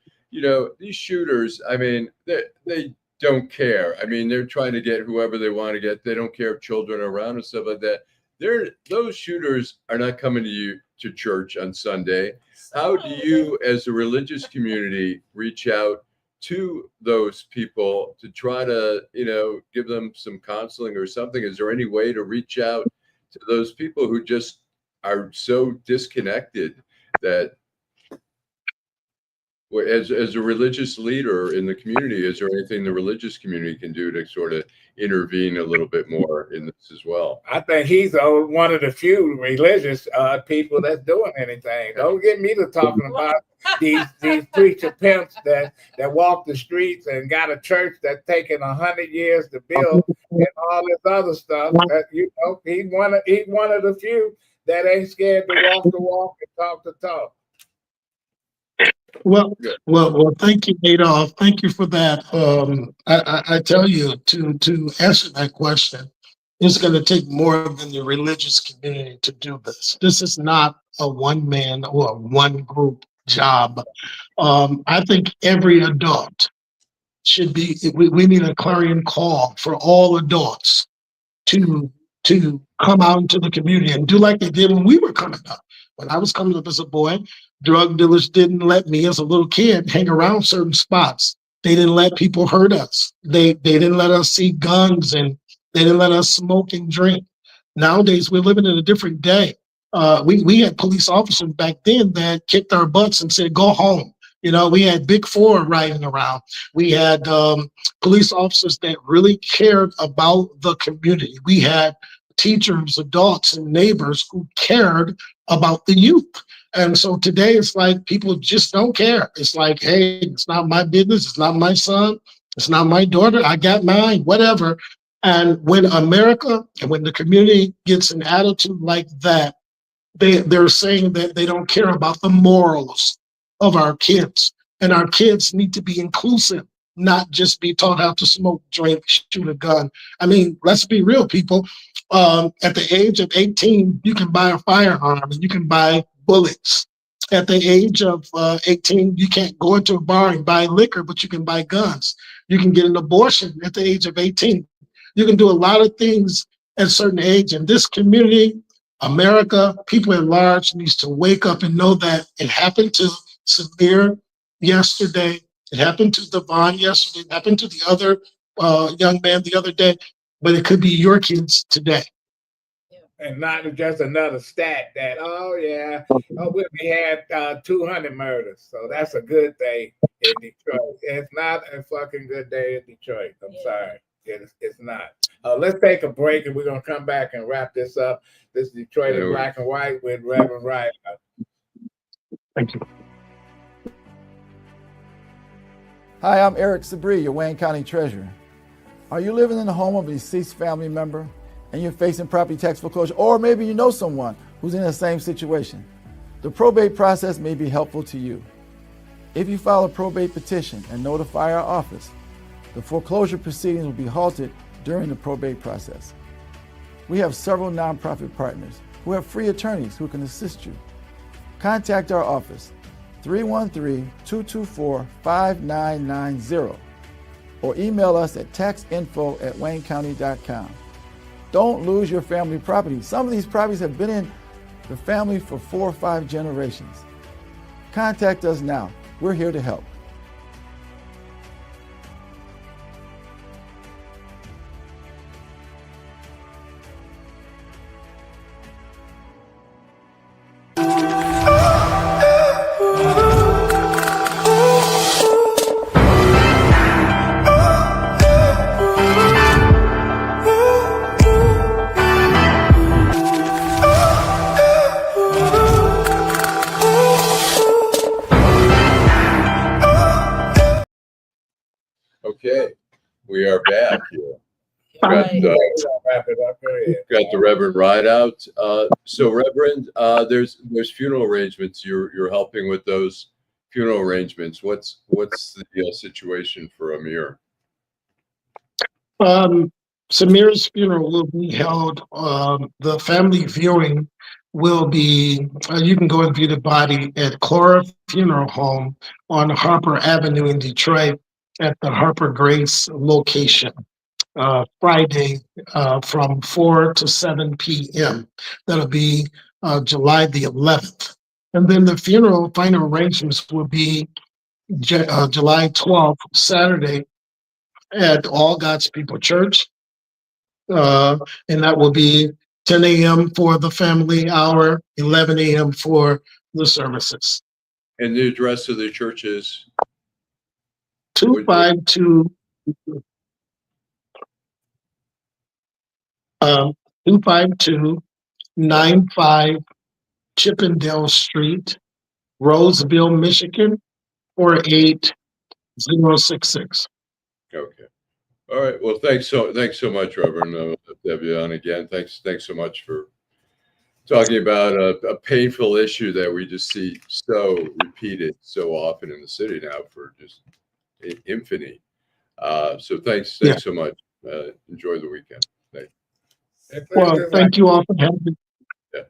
These shooters, I mean, they don't care. I mean, they're trying to get whoever they want to get. They don't care if children are around and stuff like that. Those shooters are not coming to church on Sunday. How do you, as a religious community, reach out to those people to try to, give them some counseling or something? Is there any way to reach out to those people who just are so disconnected that, as a religious leader in the community, is there anything the religious community can do to sort of intervene a little bit more in this as well?
I think he's one of the few religious people that's doing anything. Don't get me to talking about these preacher pimps that walk the streets and got a church that's taken 100 years to build and all this other stuff. That, he's one of the few that ain't scared to walk the walk and talk the talk.
Well, thank you, Adolph. Thank you for that. I tell you, to answer that question, it's going to take more than the religious community to do this. This is not a one man or a one group job. I think every adult should be. We need a clarion call for all adults to come out into the community and do like they did when we were coming up. When I was coming up as a boy, drug dealers didn't let me, as a little kid, hang around certain spots. They didn't let people hurt us. They didn't let us see guns, and they didn't let us smoke and drink. Nowadays, we're living in a different day. We had police officers back then that kicked our butts and said, "Go home." We had Big Four riding around. We had police officers that really cared about the community. We had teachers, adults, and neighbors who cared about the youth. And so today it's like people just don't care. It's like, hey, it's not my business. It's not my son. It's not my daughter. I got mine, whatever. And when America and when the community gets an attitude like that, they're saying that they don't care about the morals of our kids. And our kids need to be inclusive, not just be taught how to smoke, drink, shoot a gun. I mean, let's be real, people. At the age of 18, you can buy a firearm and you can buy bullets. At the age of 18, you can't go into a bar and buy liquor, but you can buy guns. You can get an abortion at the age of 18. You can do a lot of things at a certain age. And this community, America, people at large, needs to wake up and know that it happened to Samir yesterday. It happened to Davlyon yesterday. It happened to the other young man the other day. But it could be your kids today.
And not just another stat that, oh yeah, we had 200 murders. So that's a good day in Detroit. It's not a fucking good day in Detroit. I'm sorry. It's not. Let's take a break and we're going to come back and wrap this up. This is Detroit in Black and White with Reverend Rideout.
Thank you.
Hi, I'm Eric Sabri, your Wayne County Treasurer. Are you living in the home of a deceased family member and you're facing property tax foreclosure, or maybe you know someone who's in the same situation? The probate process may be helpful to you. If you file a probate petition and notify our office, the foreclosure proceedings will be halted during the probate process. We have several nonprofit partners who have free attorneys who can assist you. Contact our office, 313-224-5990, or email us at taxinfo@waynecounty.com. Don't lose your family property. Some of these properties have been in the family for 4 or 5 generations. Contact us now. We're here to help.
Okay, we are back here.
Right.
Wrap it up.
Got the Reverend Rideout. So Reverend, there's funeral arrangements. You're helping with those funeral arrangements. What's the situation for Amir?
Samir's funeral will be held. The family viewing will be, you can go and view the body at Cora Funeral Home on Harper Avenue in Detroit at the Harper Grace location, Friday from 4 to 7 p.m. That'll be July the 11th. And then the funeral final arrangements will be July 12th, Saturday, at All God's People Church. And that will be 10 a.m. for the family hour, 11 a.m. for the services.
And the address of the church is
252 252-95 Chippendale Street, Roseville, Michigan, 48066.
okay. All right. Well, thanks so much, Reverend Davlyon. Again, thanks so much for talking about a painful issue that we just see so repeated so often in the city now for just infamy. So thanks so much. Enjoy the weekend. Thanks.
Well, thank you all for having me.
Yeah.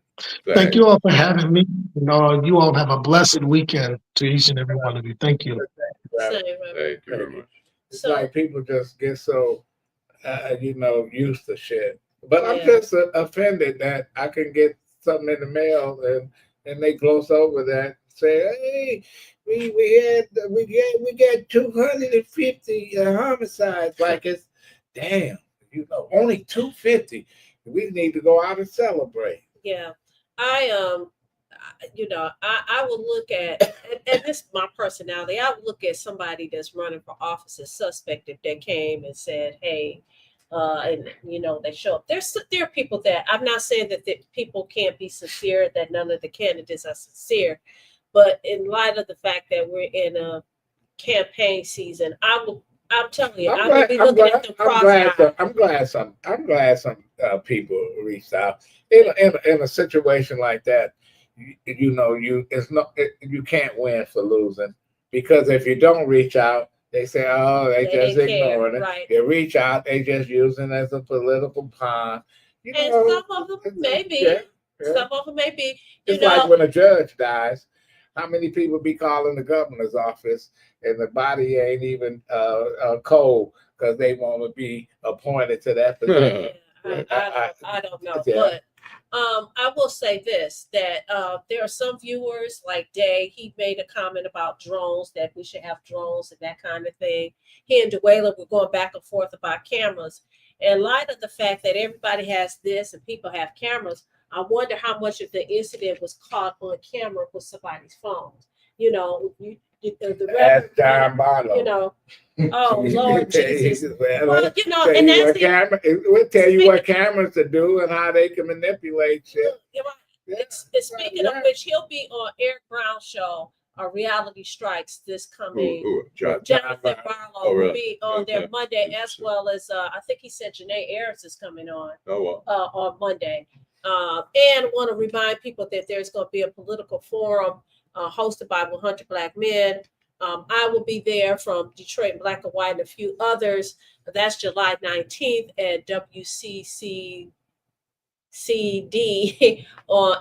Thank you all for having me. You all have a blessed weekend to each and every one of you. Thank you.
Thank you very much.
It's like people just get so, used to shit. But I'm just offended that I can get something in the mail and they gloss over that, say, hey, we got 250 homicides. Like it's damn, only 250. We need to go out and celebrate.
Yeah, I would look at, and this is my personality, I would look at somebody that's running for office as suspect if they came and said, hey, and they show up. There are people that, I'm not saying that people can't be sincere, that none of the candidates are sincere, but in light of the fact that we're in a campaign season, I will I'm telling you,
I'm
I'm gonna be
glad. I'm
looking at
glad.
the
I'm
cross
glad.
eye.
I'm glad some people reached out in a situation like that. You know, you can't win for losing, because if you don't reach out, they say, oh, they just
didn't care,
ignoring it.
right?
You reach out, they just using it as a political pawn. You
And
know,
some of them maybe,
yeah, yeah.
some of them maybe. You
It's like
know,
when a judge dies. How many people be calling the governor's office and the body ain't even cold because they want to be appointed to that position?
I don't know,
Yeah.
but I will say this, that there are some viewers like Day. He made a comment about drones, that we should have drones and that kind of thing. He and Dwayla were going back and forth about cameras. In light of the fact that everybody has this and people have cameras, I wonder how much of the incident was caught on camera with somebody's phone. You know, the
Ask
Reverend,
John Barlow.
you know, oh Lord Jesus.
Well,
Well, you know,
tell
and
you
that's
what
it.
camera. We'll tell you what cameras to do and how they can manipulate shit.
You're right.
Yeah.
Speaking of which, he'll be on Eric Brown's show, Reality Strikes, this coming. Jonathan Barlow will be on there Monday, as well as I think he said Janae Ayers is coming on on Monday. And want to remind people that there's going to be a political forum hosted by 100 Black Men. I will be there from Detroit Black and White and a few others. That's July 19th at WCCD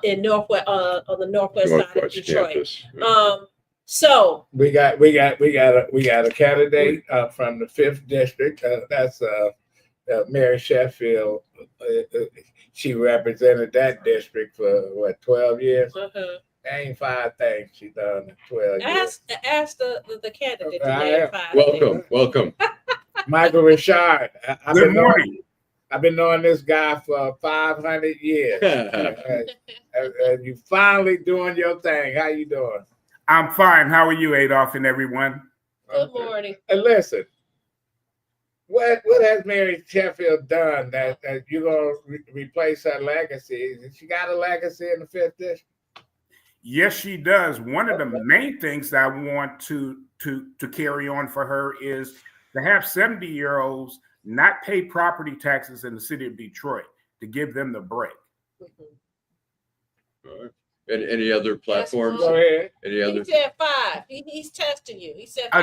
in Northwest on the northwest side of Detroit.
Campus.
So
we got a candidate from the 5th district. That's Mary Sheffield. She represented that district for 12 years. Ain't 5 things she done in 12 years.
Ask the candidate to name 5
Welcome.
Michael Richard.
Good morning.
I've been knowing this guy for 500 years. And you finally doing your thing. How you doing?
I'm fine. How are you, Adolph, and everyone?
Good morning.
And listen, what has Mary Sheffield done that you're gonna replace her legacy? She got a legacy in the 5th district.
Yes, she does. One of the main things that I want to carry on for her is to have 70-year-olds not pay property taxes in the city of Detroit, to give them the break.
And any other platforms?
Go ahead.
Any other?
He said 5. He's testing you. He said 5.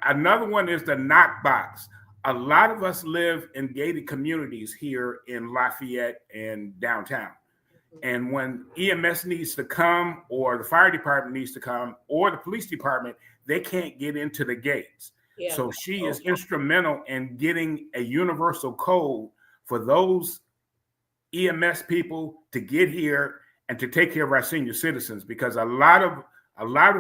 Another one is the knock box. A lot of us live in gated communities here in Lafayette and downtown. And when EMS needs to come, or the fire department needs to come, or the police department, they can't get into the gates.
Yeah.
So she is instrumental in getting a universal code for those EMS people to get here and to take care of our senior citizens, because a lot of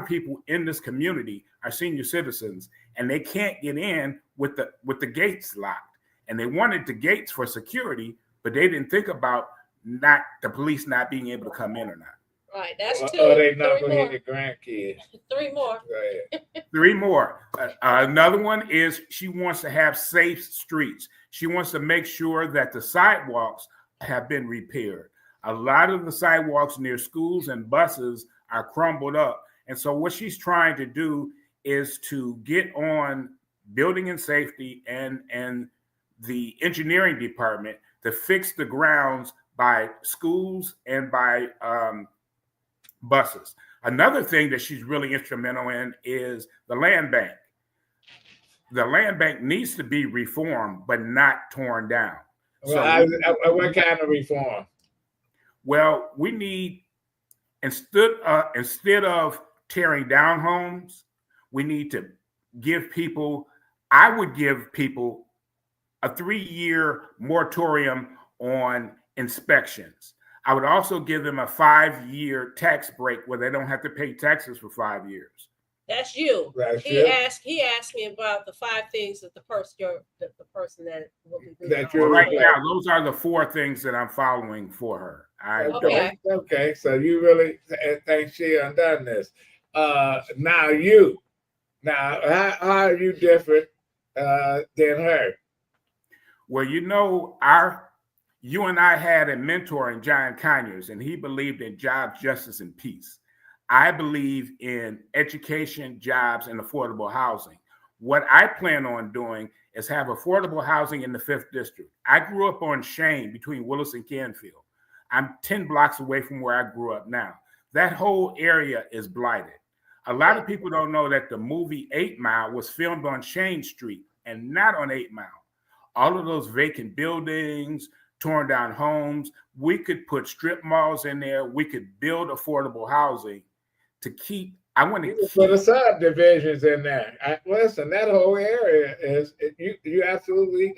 people in this community are senior citizens and they can't get in with the gates locked. And they wanted the gates for security, but they didn't think about the police not being able to come in or not.
Right, that's 2.
Or they not gonna hit the grandkids.
3 more.
Go ahead.
3 more. Another one is she wants to have safe streets. She wants to make sure that the sidewalks have been repaired. A lot of the sidewalks near schools and buses are crumbled up. And so what she's trying to do is to get on building and safety and the engineering department to fix the grounds by schools and by buses. Another thing that she's really instrumental in is the land bank. The land bank needs to be reformed, but not torn down.
Well, what kind of reform?
Well, we need, instead of tearing down homes, we need to I would give people a 3-year moratorium on inspections. I would also give them a 5-year tax break where they don't have to pay taxes for 5 years.
That's you. He asked me about the 5 things that the person that will be
that
you're right now. Those are the 4 things that I'm following for her.
Okay. So you really think she undone this? Now how are you different than her?
Well, you and I had a mentor in John Conyers, and he believed in jobs, justice, and peace. I believe in education, jobs, and affordable housing. What I plan on doing is have affordable housing in the 5th District. I grew up on Shane between Willis and Canfield. I'm 10 blocks away from where I grew up now. That whole area is blighted. A lot of people don't know that the movie 8 Mile was filmed on Shane Street and not on 8 Mile. All of those vacant buildings, torn down homes, we could put strip malls in there. We could build affordable housing to keep. I want to
put the subdivisions in there. Listen, that whole area is you absolutely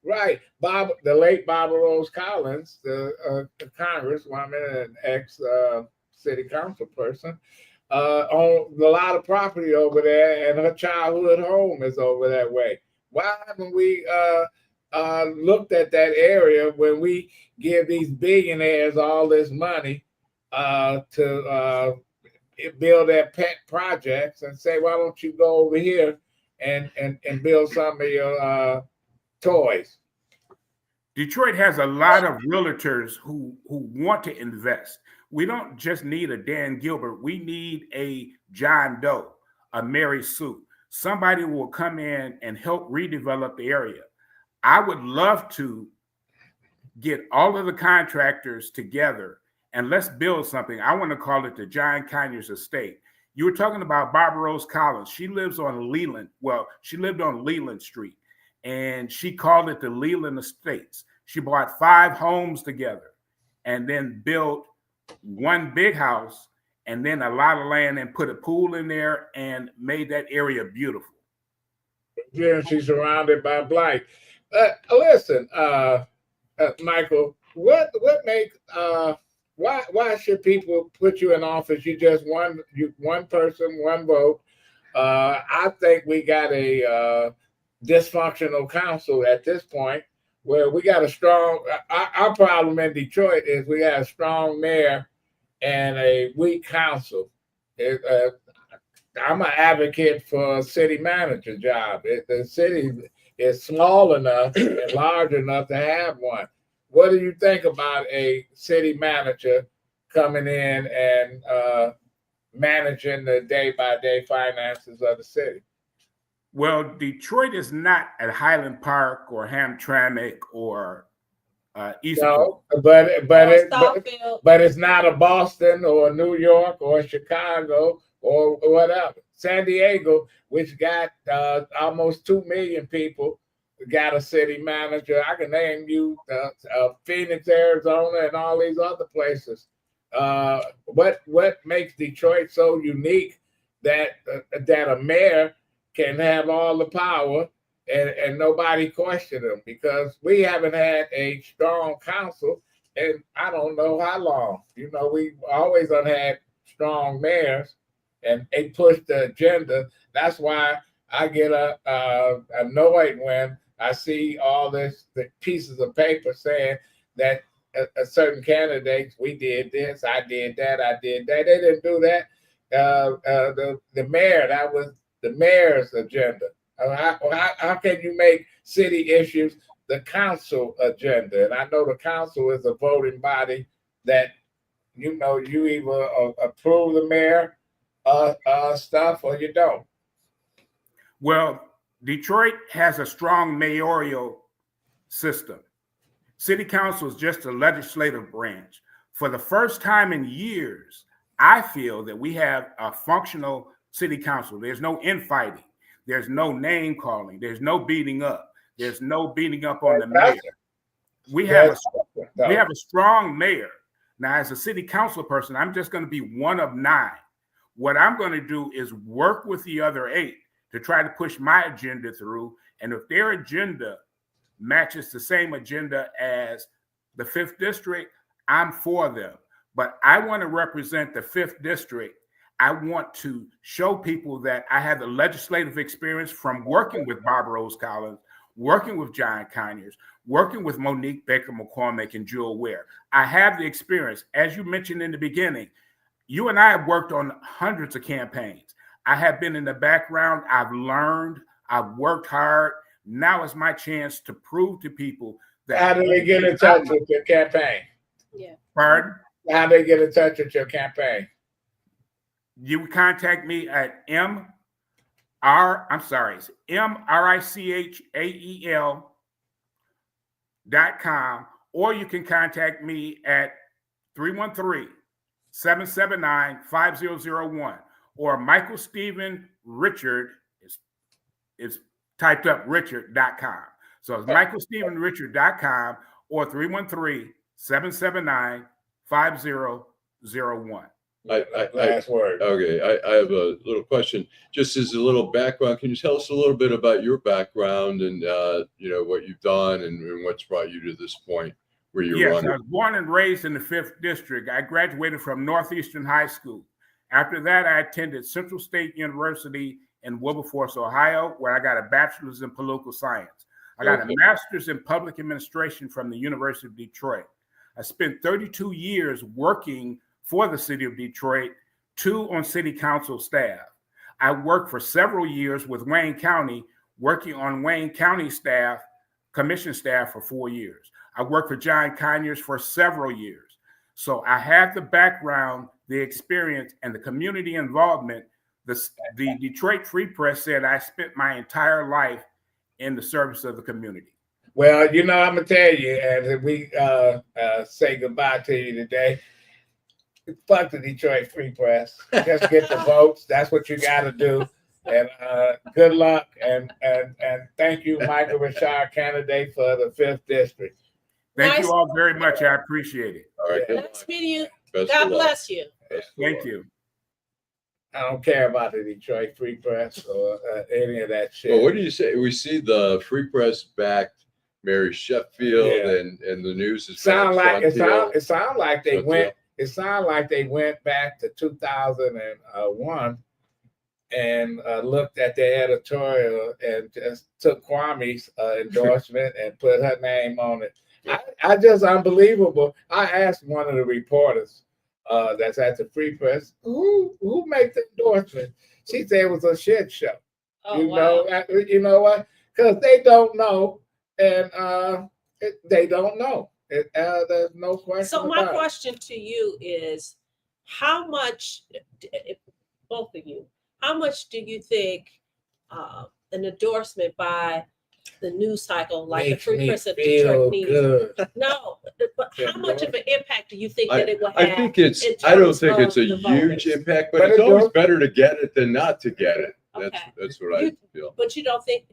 right. Bob, the late Barbara Rose Collins, the congresswoman and ex city council person, owned a lot of property over there, and her childhood home is over that way. Why haven't we looked at that area when we give these billionaires all this money to build their pet projects and say, why don't you go over here and build some of your toys?
Detroit has a lot of realtors who want to invest. We don't just need a Dan Gilbert. We need a John Doe, a Mary Sue. Somebody will come in and help redevelop the area. I would love to get all of the contractors together and let's build something. I want to call it the John Conyers Estate. You were talking about Barbara Rose Collins. She lives on Leland. Well, she lived on Leland Street, and she called it the Leland Estates. She bought 5 homes together and then built one big house and then a lot of land and put a pool in there and made that area beautiful.
Yeah, she's surrounded by blight. Listen, Michael, what makes why should people put you in office? You just one person, one vote. I think we got a dysfunctional council at this point, where we got a strong. Our problem in Detroit is we got a strong mayor and a weak council. I'm an advocate for a city manager job. The city is small enough and large enough to have one. What do you think about a city manager coming in and managing the day-by-day finances of the city?
Well, Detroit is not at Highland Park or Hamtramck or East.
No, but it's not a Boston or New York or Chicago or whatever. San Diego, which got almost 2 million people, got a city manager. I can name you Phoenix, Arizona, and all these other places. What makes Detroit so unique that a mayor can have all the power and nobody question them? Because we haven't had a strong council and I don't know how long. You know, we always had strong mayors and they push the agenda. That's why I get annoyed when I see all the pieces of paper saying that a certain candidates, we did this, I did that, I did that. They didn't do that. The mayor, that was the mayor's agenda. How can you make city issues the council agenda? And I know the council is a voting body that, you know, you either approve the mayor stuff or you don't.
Well, Detroit has a strong mayoral system. City council is just a legislative branch. For the first time in years, I feel that we have a functional city council. There's no infighting. There's no name calling. There's no beating up. There's no beating up on the mayor. We have a strong mayor. Now, as a city council person, I'm just going to be one of 9. What I'm going to do is work with the other 8 to try to push my agenda through. And if their agenda matches the same agenda as the 5th District, I'm for them. But I want to represent the 5th District. I want to show people that I have the legislative experience from working with Barbara Rose Collins, working with John Conyers, working with Monique Baker McCormick and Jewel Ware. I have the experience. As you mentioned in the beginning, you and I have worked on hundreds of campaigns. I have been in the background. I've learned. I've worked hard. Now is my chance to prove to people that.
How do they get in touch with your campaign?
Yeah.
Pardon?
How do they get in touch with your campaign?
You contact me at it's MRICHAEL.com, or you can contact me at 313-779-5001, or Michael Stephen Richard is typed up Richard.com. So it's MichaelStephenRichard.com or 313-779-5001.
Last word.
Okay, I have a little question. Just as a little background, can you tell us a little bit about your background and what you've done and what's brought you to this point where you're
Yes,
running?
I was born and raised in the 5th District. I graduated from Northeastern High School. After that, I attended Central State University in Wilberforce, Ohio, where I got a bachelor's in political science. I got a master's in public administration from the University of Detroit. I spent 32 years working for the city of Detroit, 2 on city council staff. I worked for several years with Wayne County, working on Wayne County staff, commission staff for 4 years. I worked for John Conyers for several years. So I have the background, the experience, and the community involvement. The Detroit Free Press said I spent my entire life in the service of the community.
Well, I'm gonna tell you, as we say goodbye to you today, fuck the Detroit Free Press. Just get the votes. That's what you got to do. And good luck. And thank you, Michael Rashard, candidate for the 5th District.
Thank you all very much. I appreciate it.
All right.
Nice meeting you.
Best
God
of luck.
bless you.
Best of
Thank
luck.
you.
I don't care about the Detroit Free Press or any of that shit.
Well, what do you say? We see the Free Press backed Mary Sheffield,
Yeah.
and the news is
It
back.
sound like they
Front
went.
Hill.
It sounded like they went back to 2001 and looked at the editorial and just took Kwame's endorsement and put her name on it. I just unbelievable. I asked one of the reporters that's at the Free Press, who made the endorsement? She said it was a shit show.
Oh, wow.
You know what? Because they don't know, and they don't know. There's no question.
So my
about it.
question to you is, how much, both of you, how much do you think an endorsement by the news cycle like
Makes
the Free
me
Press of
feel
Detroit needs?
good.
No, but how much of an impact do you think that it will have?
I think it's.
in
I don't
terms
think
of
it's a
the
huge
voters?
impact,
But
but it's
it
always
does.
better to get it than not to get it.
Okay.
That's what I feel.
But you don't think?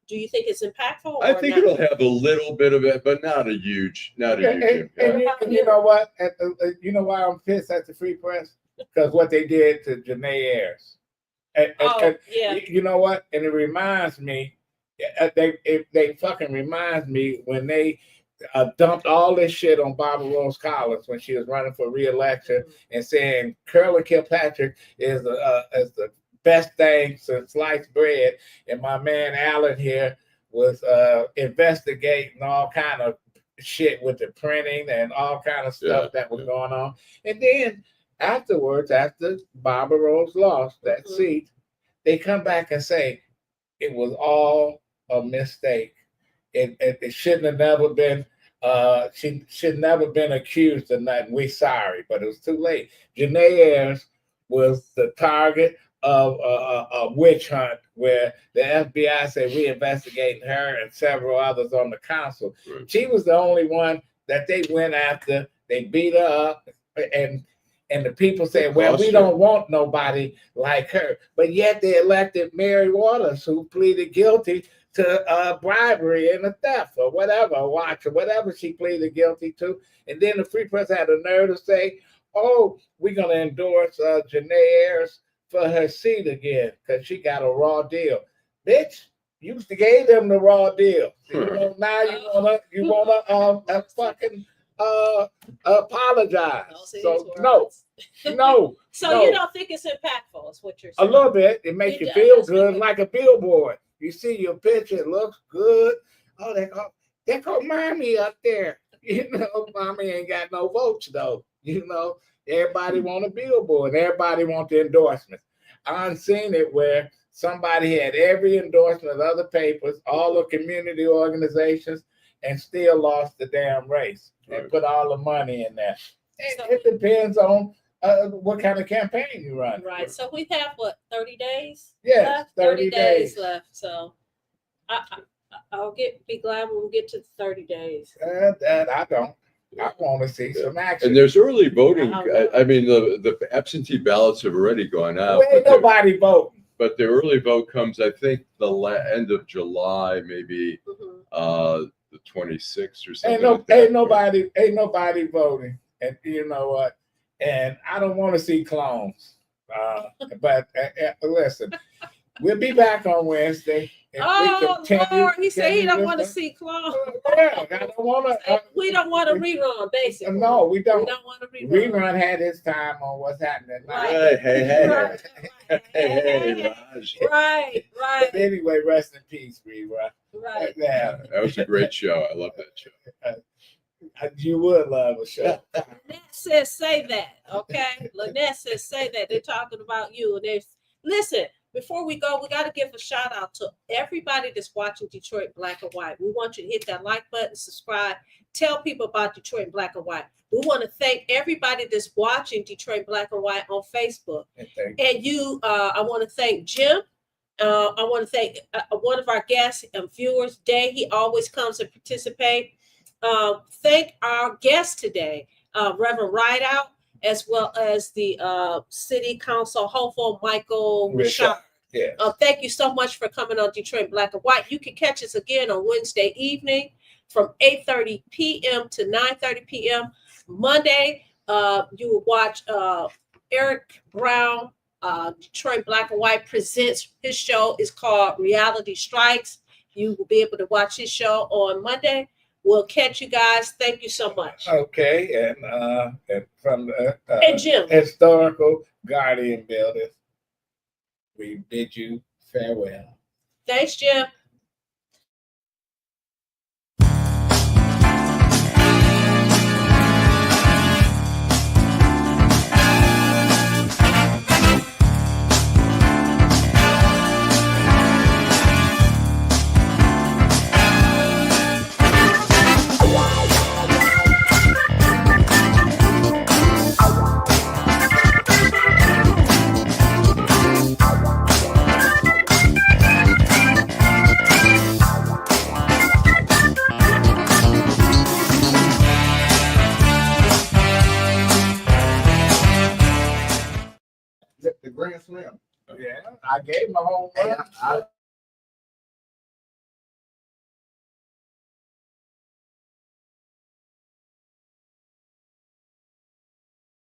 Do you think it's impactful?
I
or
think
not?
it'll have a little bit of it, but not a huge impact.
And you know what? You know why I'm pissed at the Free Press? Because what they did to Janae Ayers. And
Yeah.
you know what? And it reminds me, they fucking reminds me when they dumped all this shit on Barbara Rose Collins when she was running for re-election and saying Curly Kilpatrick is the best thing since sliced bread, and my man Allan here was investigating all kind of shit with the printing and all kind of stuff that was going on. And then afterwards, after Barbara Rose lost that seat, they come back and say it was all a mistake. It shouldn't have never been. She should never been accused of nothing. We sorry, but it was too late. Janae Ayers was the target of a witch hunt where the FBI said we investigating her and several others on the council.
Right.
She was the only one that they went after. They beat her up, and the people said, well, we don't want nobody like her. But yet they elected Mary Waters, who pleaded guilty to bribery and a theft or whatever, a watch or whatever she pleaded guilty to. And then the Free Press had the nerve to say, oh, we're going to endorse Janae Ayers for her seat again because she got a raw deal. Bitch, you gave them the raw deal. Now you wanna fucking apologize. So no.
So you don't think it's impactful, is what you're saying?
A little bit. It makes you feel good, like a billboard. You see your picture, it looks good. Oh, they call mommy up there. Mommy ain't got no votes though. Everybody want a billboard. Everybody want the endorsement. I've seen it where somebody had every endorsement of other papers, all the community organizations, and still lost the damn race and put all the money in there. It depends on what kind of campaign you run.
Right. So we have what, 30 days?
Yes,
left?
30 days.
left. So I'll be glad when we get to 30 days.
That I don't. I want to see some action.
And there's early voting.
Uh-huh.
I mean, the absentee ballots have already gone out.
Well, ain't nobody voting.
But the early vote comes, I think, the end of July, maybe
Mhm.
the 26th or something.
Ain't nobody voting. And you know what? And I don't want to see clones. But listen, we'll be back on Wednesday. If
Oh, Lord, he said he don't want to
see.
see clones.
Yeah, I don't want to.
We don't want a rerun, basically.
No, we
We
don't.
don't want a rerun.
Rerun had his time on what's happening now.
Right.
Hey,
Right.
Raj.
Right.
But anyway, rest in peace, Rerun.
Right.
Yeah,
That was a great show. I love that show.
you would love a show.
Lynette says say that, okay? Lynette says say that. They're talking about you. And listen, before we go, we got to give a shout out to everybody that's watching Detroit Black and White. We want you to hit that like button, subscribe, tell people about Detroit Black and White. We want to thank everybody that's watching Detroit Black and White on Facebook. And I want to thank Jim. I want to thank one of our guests and viewers, Day. He always comes and participate. Thank our guest today, Reverend Rideout, as well as the City Council hopeful, Michael Richard.
Yes.
Thank you so much for coming on Detroit Black and White. You can catch us again on Wednesday evening from 8:30 p.m. to 9:30 p.m. Monday, you will watch Eric Brown. Detroit Black and White presents his show. Is called Reality Strikes. You will be able to watch his show on Monday. We'll catch you guys. Thank you so much.
Okay, and from the
And Jim.
Historical Guardian Building, we bid you farewell.
Thanks, Jim.
The Grand Slam.
Yeah, I gave my home run.